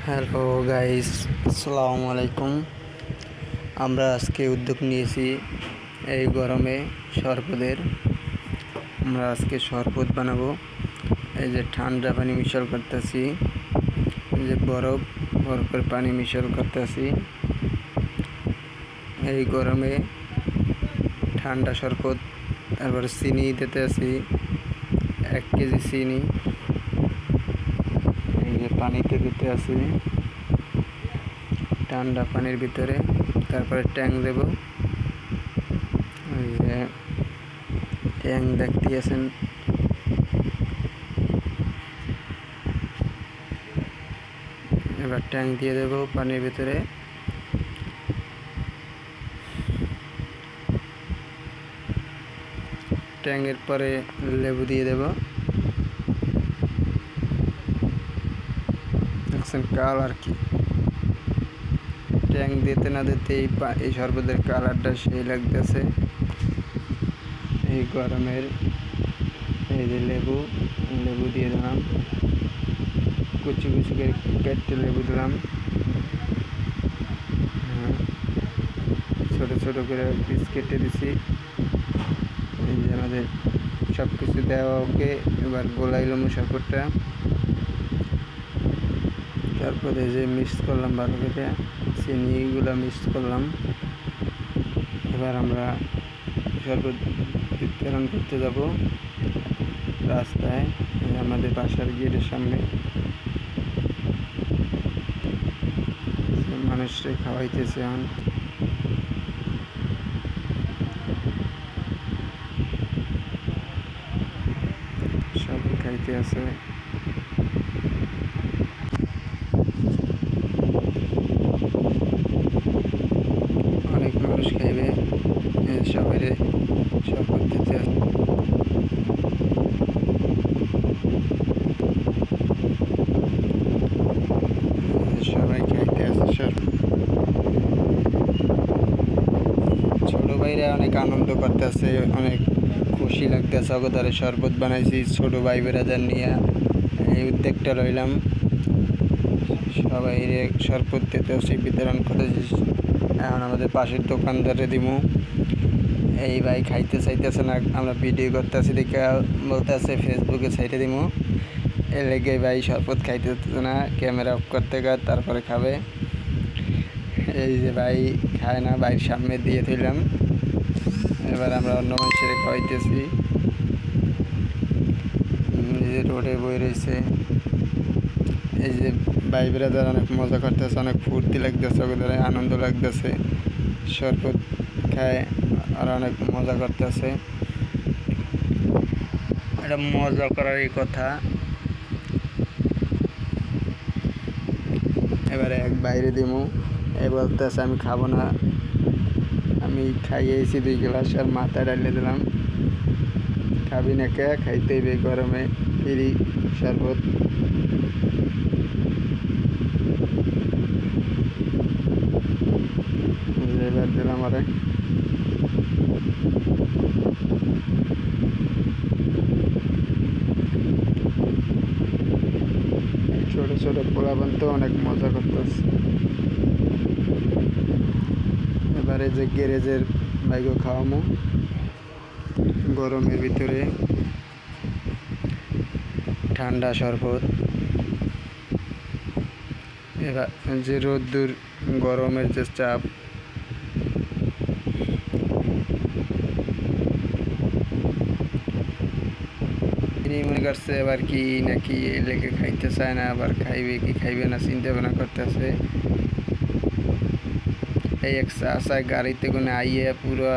Hello guys, আসসালামু আলাইকুম। আমরা আজকে উদ্যোগ নিয়েছি এই গরমে শরবতের। আমরা আজকে শরবত বানাবো। এই যে ঠান্ডা পানি মিশাল করতেছি, এই যে বরফের পানি মিশাল করতেছি। এই গরমে ঠান্ডা শরবত, তারপরে চিনি দিতে আছি 1 কেজি চিনি। এই যে পানিতে দিতে আছি ঠান্ডা পানির ভিতরে, তারপরে ট্যাং দেব। এই যে ট্যাং দেখতে আছেন, এবার ট্যাং দিয়ে দেব পানির ভিতরে। ট্যাংয়ের পরে লেবু দিয়ে দেব। দেখছেন কালার কি, ট্যাং দিতে না দিতে এই শরবতের কালারটা সেই লাগতেছে। এই গরমের এই যে লেবু দিয়ে দিলাম, কুচি কুচি করে কেটে লেবু দিলাম। ছোট ছোট করে পিস কেটে দিছি। এই যে আমাদের সব কিছু দেওয়া ওকে। এবার গোলাইলাম শরবতটা, তারপরে যে মিক্স করলাম ভালো করে, চিনিগুলো মিক্স করলাম। এবার আমরা শরবত বিতরণ করতে যাব রাস্তায়, আমাদের বাসার গেটের সামনে। মানুষকে খাওয়াইতেছে, সবাই খাইতে আছে। অনেক মানুষ খাইবে, সবাই শরবত দিতে। সবাই খাইতে আছে শরবত। ছোট ভাইরা অনেক আনন্দ করতেছে, অনেক খুশি লাগতেছে। অগদারে শরবত বানাইছি ছোট ভাই বেরাদার নিয়ে, এই উদ্যোগটা রইলাম। সবাই শরবত দিতেছি, বিতরণ করেছি। এখন আমাদের পাশের দোকানদারে দিমু। এই ভাই খাইতে চাইতেছে না, আমরা ভিডিও করতেছি দেখে বলতেছে ফেসবুকে সাইটে দিমু। এর লেগে ভাই শরবত খাইতেছে না, ক্যামেরা অফ করতে গা তারপরে খাবে। এই যে ভাই খায় না, ভাইয়ের সামনে দিয়ে দিলাম। এবার আমরা অন্য মানুষের খাওয়াইতেছি। এই যে রোডে বই রয়েছে, এই যে ভাই ব্রাদার অনেক মজা করতেছে, অনেক ফুর্তি লাগতেছে, ওদের আনন্দ লাগতেছে। শরবত খায় আর অনেক মজা করতেছে। এটা মজা করারই কথা। এবারে এক বাইরে দিমু, এ বলতেছে আমি খাবো না, আমি খাইয়েছি 2 গ্লাস আর মাথায় ডালিয়ে দিলাম। খাবি না কে, খাইতেই বে, গরমে ফ্রি শরবত। এবার দিলাম আরে ছোট ছোট পোলাপান তো অনেক মজা করতেছে। এবারে যে গ্যারেজের বাইকও খাওয়ামো গরমের ভিতরে ঠান্ডা শরবত। এবার যে রোদ্দুর, গরমের যে চাপ, তিনি মনে করছে এবার কি নাকি লেগে খাইতে চায় না, আবার খাইবে কি খাইবে না চিন্তা ভাবনা করতেছে। এই এক চাষায় গাড়িতে কোনো আইয়ে পুরো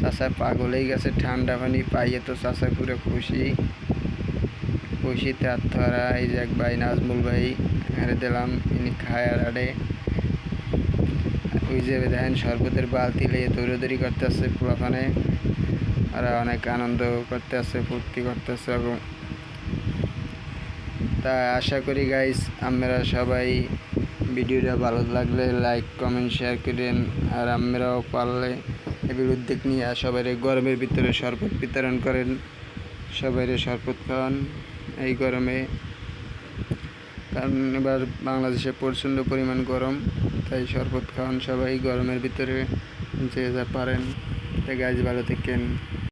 চাষায় পাগল হয়ে গেছে, ঠান্ডা পানি পাইয়ে তো চাষায় পুরো খুশিতে আত্মহারা। এই যে এক ভাই নাজমুল ভাই হারে দিলাম, ইনি খায় আর আড়ে। ওই যে দেখেন শরবতের বালতি লিয়ে দৌড়াদৌড়ি করতেছে পোলাপানে, আর অনেক আনন্দ করতেছে, ফুর্তি করতেছে। এবং তা আশা করি গাইস আপনারা সবাই ভিডিওটা ভালো লাগলে লাইক কমেন্ট শেয়ার করেন। আর আপনারাও পারলে এগুলো উদ্যোগ নিয়ে সবাই গরমের ভিতরে শরবত বিতরণ করেন, সবাই শরবত খাওয়ান এই গরমে। কারণ এবার বাংলাদেশে প্রচণ্ড পরিমাণ গরম, তাই শরবত খাওয়ান সবাই গরমের ভিতরে যে যা পারেন। তাই গাছ ভালো থাকেন।